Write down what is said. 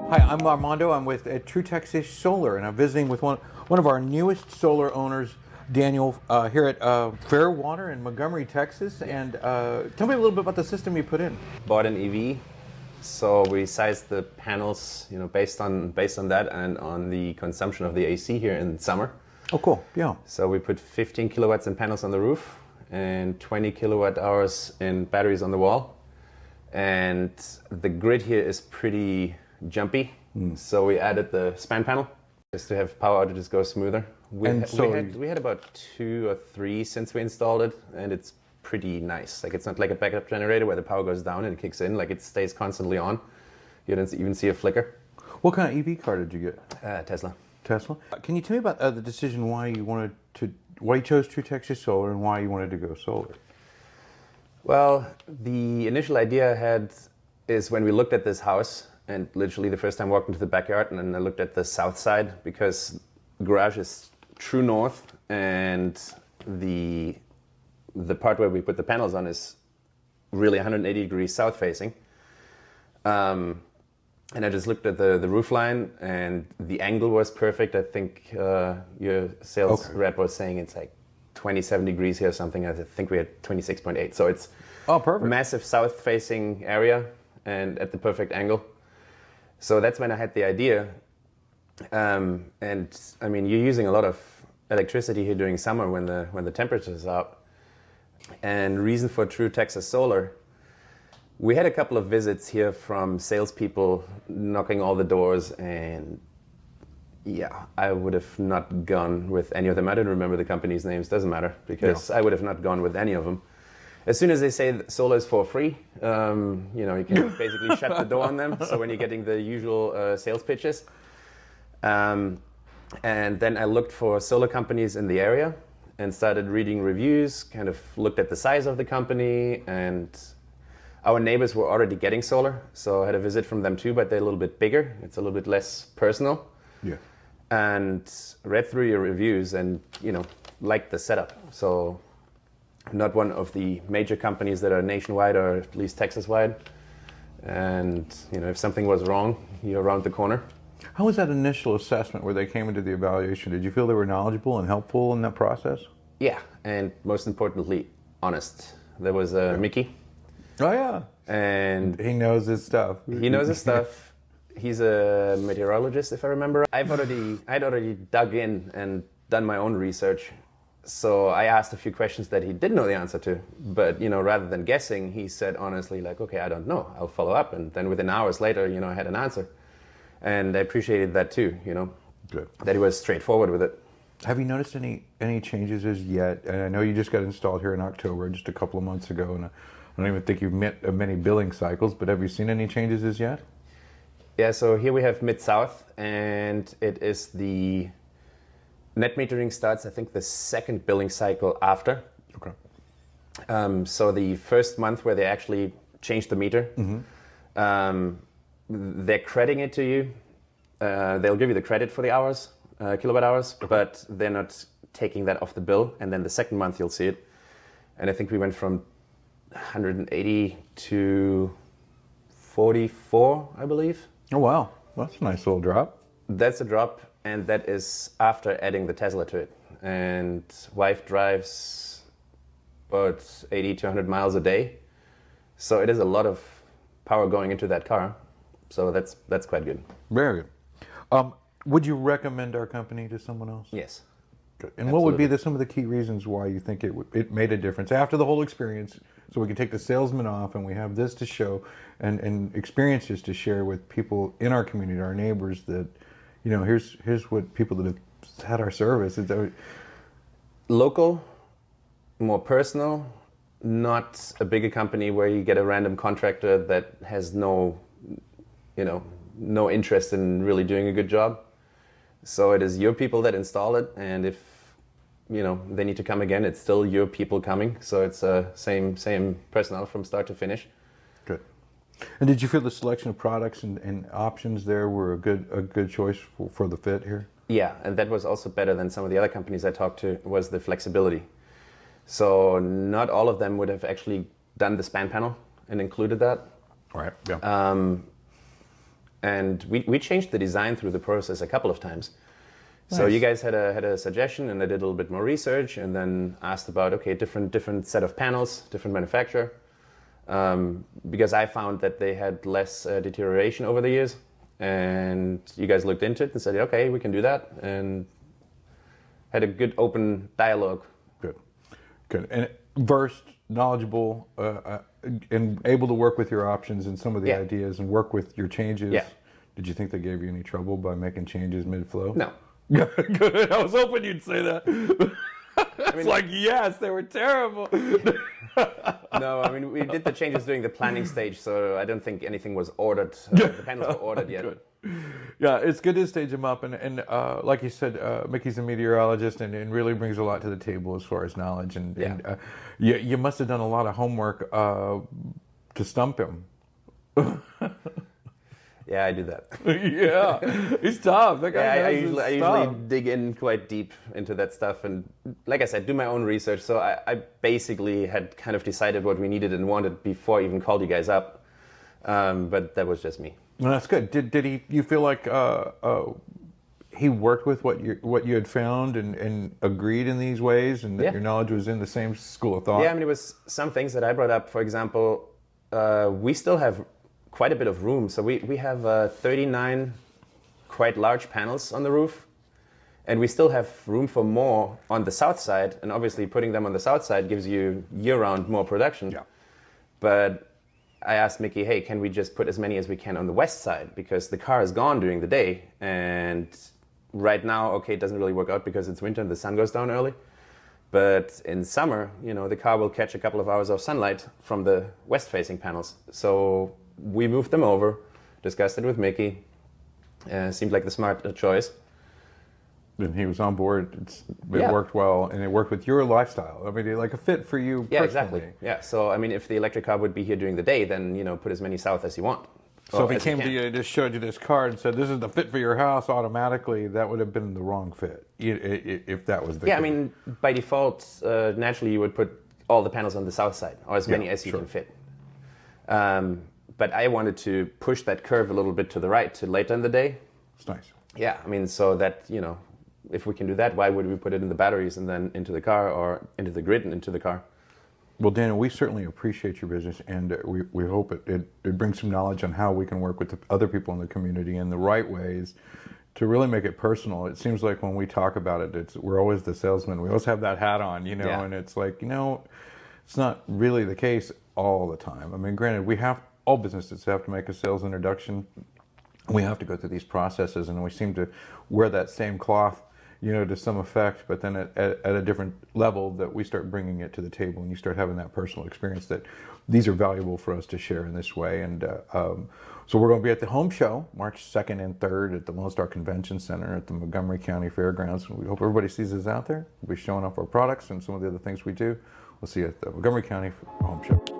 Hi, I'm Armando. I'm with TTSinterA Solar, and I'm visiting with one of our newest solar owners, Daniel, here at Fairwater in Montgomery, Texas. And tell me a little bit about the system you put in. Bought an EV, so we sized the panels, based on that and on the consumption of the AC here in summer. Oh, cool. Yeah. So we put 15 kilowatts in panels on the roof and 20 kilowatt hours in batteries on the wall. And the grid here is pretty jumpy, so we added the span panel just to have power outages go smoother. We had about 2 or 3 since we installed it, and it's pretty nice. Like, it's not like a backup generator where the power goes down and it kicks in. Like, it stays constantly on. You don't even see a flicker. What kind of EV car did you get? Tesla. Tesla. Can you tell me about the decision why you chose TTSinterA Solar and why you wanted to go solar? Well, the initial idea I had is when we looked at this house, and literally the first time I walked into the backyard, and then I looked at the south side, because the garage is true north, and the part where we put the panels on is really 180 degrees south facing. And I just looked at the roof line, and the angle was perfect. I think your sales rep was saying it's like 27 degrees here or something. I think we had 26.8. So it's perfect. Massive south facing area and at the perfect angle. So that's when I had the idea. And I mean, you're using a lot of electricity here during summer when the temperature's up. And reason for TTSinterA Solar, we had a couple of visits here from salespeople knocking all the doors, and yeah, I would have not gone with any of them. I don't remember the company's names, doesn't matter, because I would have not gone with any of them. As soon as they say that solar is for free, you can basically shut the door on them. So when you're getting the usual sales pitches. And then I looked for solar companies in the area and started reading reviews, kind of looked at the size of the company, and our neighbors were already getting solar. So I had a visit from them too, but they're a little bit bigger. It's a little bit less personal. Yeah. And read through your reviews and, liked the setup. So not one of the major companies that are nationwide or at least Texas-wide. And, if something was wrong, you're around the corner. How was that initial assessment where they came into the evaluation? Did you feel they were knowledgeable and helpful in that process? Yeah, and most importantly, honest. There was Mickey. Oh, yeah. And he knows his stuff. He knows his stuff. He's a meteorologist, if I remember. I'd already dug in and done my own research. So I asked a few questions that he didn't know the answer to. But, rather than guessing, he said honestly, like, okay, I don't know. I'll follow up. And then within hours later, I had an answer. And I appreciated that too, Good. That he was straightforward with it. Have you noticed any changes as yet? And I know you just got installed here in October, just a couple of months ago. And I don't even think you've met many billing cycles, but have you seen any changes as yet? Yeah, so here we have Mid-South, and it is the net metering starts, I think, the second billing cycle after. Okay. So the first month where they actually change the meter, they're crediting it to you. They'll give you the credit for the hours, kilowatt hours, but they're not taking that off the bill. And then the second month you'll see it. And I think we went from 180 to 44, I believe. Oh, wow. Well, that's a nice little drop. That's a drop, and that is after adding the Tesla to it. And wife drives about 80 to 100 miles a day. So it is a lot of power going into that car. So that's quite good. Very good. Would you recommend our company to someone else? Yes. Good. And what would be some of the key reasons why you think it made a difference after the whole experience? So we can take the salesman off and we have this to show and experiences to share with people in our community, our neighbors, that, here's what people that have had our service. Local, more personal, not a bigger company where you get a random contractor that has no interest in really doing a good job. So it is your people that install it, and if they need to come again, it's still your people coming. So it's same personnel from start to finish. Good. And did you feel the selection of products and options there were a good choice for the fit here? Yeah, and that was also better than some of the other companies I talked to, was the flexibility. So not all of them would have actually done the span panel and included that. Right. Yeah. And we changed the design through the process a couple of times. So Nice. you guys had a suggestion, and I did a little bit more research, and then asked about, okay, different set of panels, different manufacturer, because I found that they had less deterioration over the years. And you guys looked into it and said, okay, we can do that, and had a good open dialogue. Good. And versed, knowledgeable, and able to work with your options and some of the Yeah. ideas and work with your changes. Yeah. Did you think they gave you any trouble by making changes mid-flow? No. Good. I was hoping you'd say that. It's like, yes, they were terrible. No, I mean, we did the changes during the planning stage, so I don't think anything was ordered. The panels were ordered yet. Good. Yeah, it's good to stage them up. And like you said, Mickey's a meteorologist and really brings a lot to the table as far as knowledge. And, Yeah. and you must have done a lot of homework to stump him. Yeah, I do that. Yeah, he's tough. That guy Yeah, I knows his usually stuff. dig in quite deep into that stuff, and like I said, do my own research. So I basically had kind of decided what we needed and wanted before I even called you guys up. But that was just me. Well, that's good. Did he? You feel like he worked with what you had found and agreed in these ways, and that Yeah. your knowledge was in the same school of thought? Yeah, I mean, it was some things that I brought up. For example, we still have quite a bit of room. So we have 39 quite large panels on the roof, and we still have room for more on the south side. And obviously, putting them on the south side gives you year-round more production. Yeah. But I asked Mickey, hey, can we just put as many as we can on the west side? Because the car is gone during the day. And right now, okay, it doesn't really work out because it's winter and the sun goes down early. But in summer, the car will catch a couple of hours of sunlight from the west-facing panels. So we moved them over, discussed it with Mickey. Seemed like the smart choice. And he was on board. It Yeah. worked well, and it worked with your lifestyle. I mean, like a fit for you Yeah, personally. exactly. Yeah, so I mean, if the electric car would be here during the day, then put as many south as you want. So Or if he as came to can. you and just showed you this card and said, "This is the fit for your house," automatically that would have been the wrong fit. If that was the Yeah, I case. mean, by default, naturally you would put all the panels on the south side, or as many as you sure. can fit. But I wanted to push that curve a little bit to the right, to later in the day. It's nice. Yeah, I mean, so that, if we can do that, why would we put it in the batteries and then into the car, or into the grid and into the car? Well, Daniel, we certainly appreciate your business, and we hope it brings some knowledge on how we can work with the other people in the community in the right ways to really make it personal. It seems like when we talk about it, we're always the salesman. We always have that hat on, Yeah. and it's like, it's not really the case all the time. I mean, granted, all businesses have to make a sales introduction. We have to go through these processes, and we seem to wear that same cloth, to some effect, but then at a different level that we start bringing it to the table, and you start having that personal experience that these are valuable for us to share in this way. And so we're going to be at the home show, March 2nd and 3rd at the Lone Star Convention Center at the Montgomery County Fairgrounds. We hope everybody sees us out there. We'll be showing off our products and some of the other things we do. We'll see you at the Montgomery County Home Show.